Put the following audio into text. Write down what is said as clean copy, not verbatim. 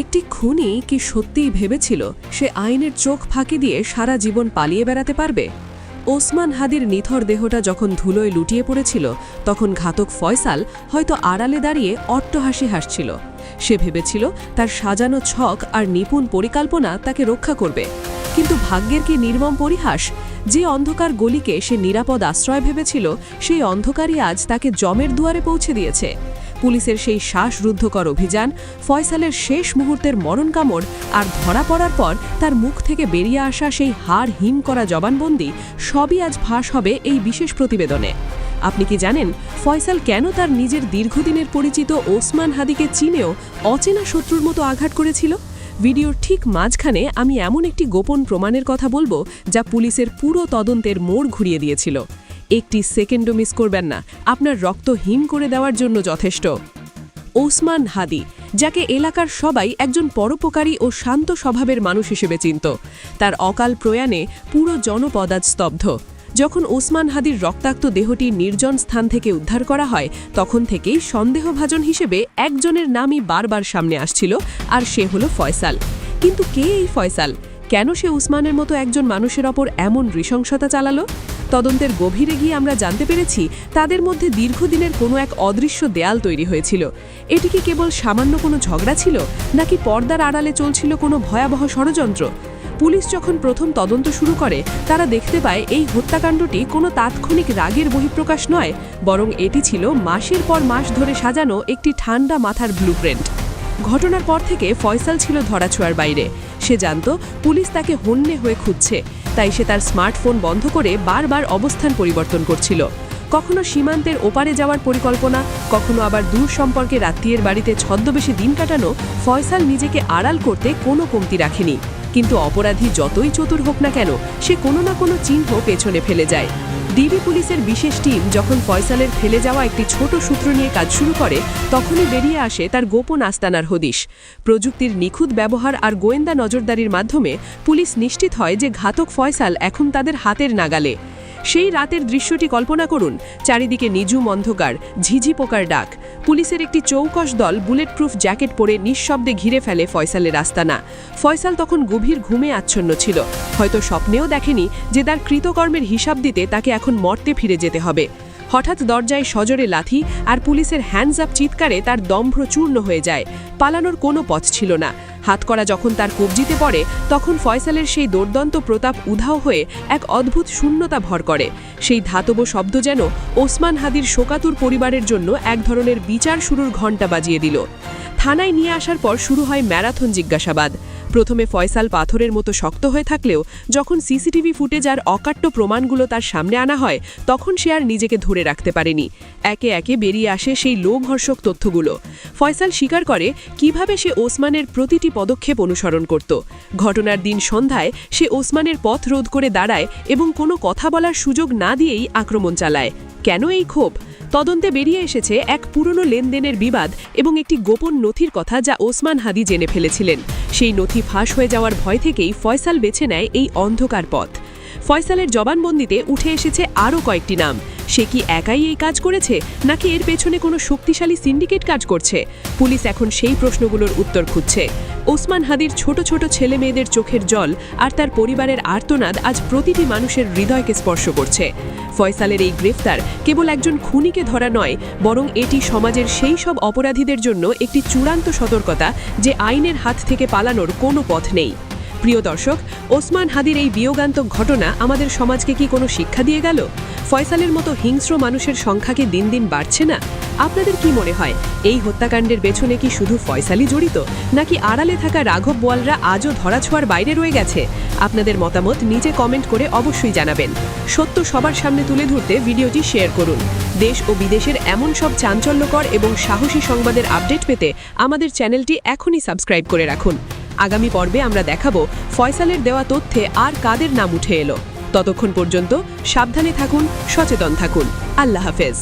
একটি খুনি কি সত্যিই ভেবেছিল সে আইনের চোখ ফাঁকি দিয়ে সারা জীবন পালিয়ে বেড়াতে পারবে? ওসমান হাদির নিথর দেহটা যখন ধুলোয় লুটিয়ে পড়েছিল তখন ঘাতক ফয়সাল হয়তো আড়ালে দাঁড়িয়ে অট্টহাসি হাসছিল। সে ভেবেছিল তার সাজানো ছক আর নিপুণ পরিকল্পনা তাকে রক্ষা করবে, কিন্তু ভাগ্যের কি নির্মম পরিহাস! যে অন্ধকার গলিকে সে নিরাপদ আশ্রয় ভেবেছিল সেই অন্ধকারই আজ তাকে জমের দুয়ারে পৌঁছে দিয়েছে। পুলিশের সেই শ্বাসরুদ্ধকর অভিযান, ফয়সালের শেষ মুহূর্তের মরণ কামড় আর ধরা পড়ার পর তার মুখ থেকে বেরিয়ে আসা সেই হাড় হিম করা জবানবন্দি সবই আজ ফাঁস হবে এই বিশেষ প্রতিবেদনে। আপনি কি জানেন ফয়সাল কেন তার নিজের দীর্ঘদিনের পরিচিত ওসমান হাদিকে চিনেও অচেনা শত্রুর মতো আঘাত করেছিল? ভিডিওর ঠিক মাঝখানে আমি এমন একটি গোপন প্রমাণের কথা বলবো যা পুলিশের পুরো তদন্তের মোড় ঘুরিয়ে দিয়েছিল। একটি সেকেন্ডও মিস করবেন না, আপনার রক্ত হিম করে দেওয়ার জন্য যথেষ্ট। ওসমান হাদি, যাকে এলাকার সবাই একজন পরোপকারী ও শান্ত স্বভাবের মানুষ হিসেবে চিনত, তার অকাল প্রয়াণে পুরো জনপদ আজ স্তব্ধ। যখন ওসমান হাদির রক্তাক্ত দেহটি নির্জন স্থান থেকে উদ্ধার করা হয় তখন থেকেই সন্দেহভাজন হিসেবে একজনের নামই বারবার সামনে আসছিল, আর সে হলো ফয়সাল। কিন্তু কে এই ফয়সাল? কেন সে ওসমানের মতো একজন মানুষের ওপর এমন নৃশংসতা চালালো? তদন্তের গভীরে গিয়ে আমরা জানতে পেরেছি তাদের মধ্যে দীর্ঘদিনের কোনো এক অদৃশ্য দেয়াল তৈরি হয়েছিল। এটি কি কেবল সামান্য কোনো ঝগড়া ছিল, নাকি পর্দার আড়ালে চলছিল কোনো ভয়াবহ ষড়যন্ত্র? পুলিশ যখন প্রথম তদন্ত শুরু করে তারা দেখতে পায় এই হত্যাকাণ্ডটি কোনো তাৎক্ষণিক রাগের বহিঃপ্রকাশ নয়, বরং এটি ছিল মাসের পর মাস ধরে সাজানো একটি ঠান্ডা মাথার ব্লুপ্রিন্ট। ঘটনার পর থেকে ফয়সাল ছিল ধরাছোঁয়ার বাইরে। সে জানত পুলিশ তাকে হন্যে হয়ে খুঁজছে, তাই সে তার স্মার্টফোন বন্ধ করে বারবার অবস্থান পরিবর্তন করছিল। কখনো সীমান্তের ওপারে যাওয়ার পরিকল্পনা, কখনো আবার দূর সম্পর্কে আত্মীয়ের বাড়িতে ছদ্মবেশে দিন কাটানো। ফয়সাল নিজেকে আড়াল করতে কোনো কমতি রাখেনি, কিন্তু অপরাধী যতই চতুর হোক না কেন সে কোনো না কোনো চিহ্ন পেছনে ফেলে যায়। ডিবি পুলিশের বিশেষ টিম যখন ফয়সালের ফেলে যাওয়া একটি ছোট সূত্র নিয়ে কাজ শুরু করে তখনই বেরিয়ে আসে তার গোপন আস্তানার হদিশ। প্রযুক্তির নিখুঁত ব্যবহার আর গোয়েন্দা নজরদারির মাধ্যমে পুলিশ নিশ্চিত হয় যে ঘাতক ফয়সাল এখন তাদের হাতের নাগালে। সেই রাতের দৃশ্যটি কল্পনা করুন, চারিদিকে নিঝুম অন্ধকার, ঝিঝি পোকার ডাক। পুলিশের একটি চৌকস দল বুলেট প্রুফ জ্যাকেট পরে নিঃশব্দে ঘিরে ফেলে ফয়সালের আস্তানা। ফয়সাল তখন গভীর ঘুমে আচ্ছন্ন ছিল, হয়তো স্বপ্নেও দেখেনি যে তার কৃতকর্মের হিসাব দিতে তাকে এখন মর্তে ফিরে যেতে হবে। হঠাৎ দরজায় সজোরে লাথি আর পুলিশের হ্যান্ডস আপ চিৎকারে তার দম্ভ্র চূর্ণ হয়ে যায়। পালানোর কোনো পথ ছিল না। হাতকড়া যখন তার কবজিতে পড়ে তখন ফয়সালের সেই দুর্দান্ত প্রতাপ উধাও হয়ে এক অদ্ভুত শূন্যতা ভর করে। সেই ধাতব শব্দ যেন ওসমান হাদির শোকাতুর পরিবারের জন্য এক ধরনের বিচার শুরুর ঘণ্টা বাজিয়ে দিল। থানায় নিয়ে আসার পর শুরু হয় ম্যারাথন জিজ্ঞাসাবাদ। প্রথমে ফয়সাল পাথরের মতো শক্ত হয়ে থাকলেও যখন সিসিটিভি ফুটেজ আর অকাট্য প্রমাণগুলো তার সামনে আনা হয় তখন সে আর নিজেকে ধরে রাখতে পারেনি। একে একে বেরিয়ে আসে সেই লোমহর্ষক তথ্যগুলো। ফয়সাল স্বীকার করে কিভাবে সে ওসমানের প্রতিটি পদক্ষেপ অনুসরণ করত। ঘটনার দিন সন্ধ্যায় সে ওসমানের পথ রোধ করে দাঁড়ায় এবং কোনো কথা বলার সুযোগ না দিয়েই আক্রমণ চালায়। কেন এই ক্ষোভ? তদন্তে বেরিয়ে এসেছে এক পুরনো লেনদেনের বিবাদ এবং একটি গোপন নথির কথা যা ওসমান হাদি জেনে ফেলেছিলেন। সেই নথি ফাঁস হয়ে যাওয়ার ভয় থেকেই ফয়সাল বেছে নেয় এই অন্ধকার পথ। ফয়সালের জবানবন্দিতে উঠে এসেছে আরও কয়েকটি নাম। সে কি একাই এই কাজ করেছে, নাকি এর পেছনে কোনো শক্তিশালী সিন্ডিকেট কাজ করছে? পুলিশ এখন সেই প্রশ্নগুলোর উত্তর খুঁজছে। ওসমান হাদির ছোট ছোট ছেলে মেয়েদের চোখের জল আর তার পরিবারের আর্তনাদ আজ প্রতিটি মানুষের হৃদয়কে স্পর্শ করছে। ফয়সালের এই গ্রেফতার কেবল একজন খুনিকে ধরা নয়, বরং এটি সমাজের সেই সব অপরাধীদের জন্য একটি চূড়ান্ত সতর্কতা যে আইনের হাত থেকে পালানোর কোনো পথ নেই। প্রিয় দর্শক, ওসমান হাদির এই বিয়োগান্তক ঘটনা আমাদের সমাজকে কি কোনো শিক্ষা দিয়ে গেল? ফয়সালের মতো হিংস্র মানুষের সংখ্যা কি দিন দিন বাড়ছে না? আপনাদের কি মনে হয় এই হত্যাকাণ্ডের পেছনে কি শুধু ফয়সালই জড়িত, নাকি আড়ালে থাকা রাঘব বোয়ালরা আজও ধরাছোঁয়ার বাইরে রয়ে গেছে? আপনাদের মতামত নিচে কমেন্ট করে অবশ্যই জানাবেন। সত্য সবার সামনে তুলে ধরতে ভিডিওটি শেয়ার করুন। দেশ ও বিদেশের এমন সব চাঞ্চল্যকর এবং সাহসী সংবাদের আপডেট পেতে আমাদের চ্যানেলটি এখনই সাবস্ক্রাইব করে রাখুন। আগামী পর্বে আমরা দেখাবো ফয়সালের দেওয়া তথ্যে আর কাদের নাম উঠে এলো। ততক্ষণ পর্যন্ত সাবধানে থাকুন, সচেতন থাকুন। আল্লাহ হাফেজ।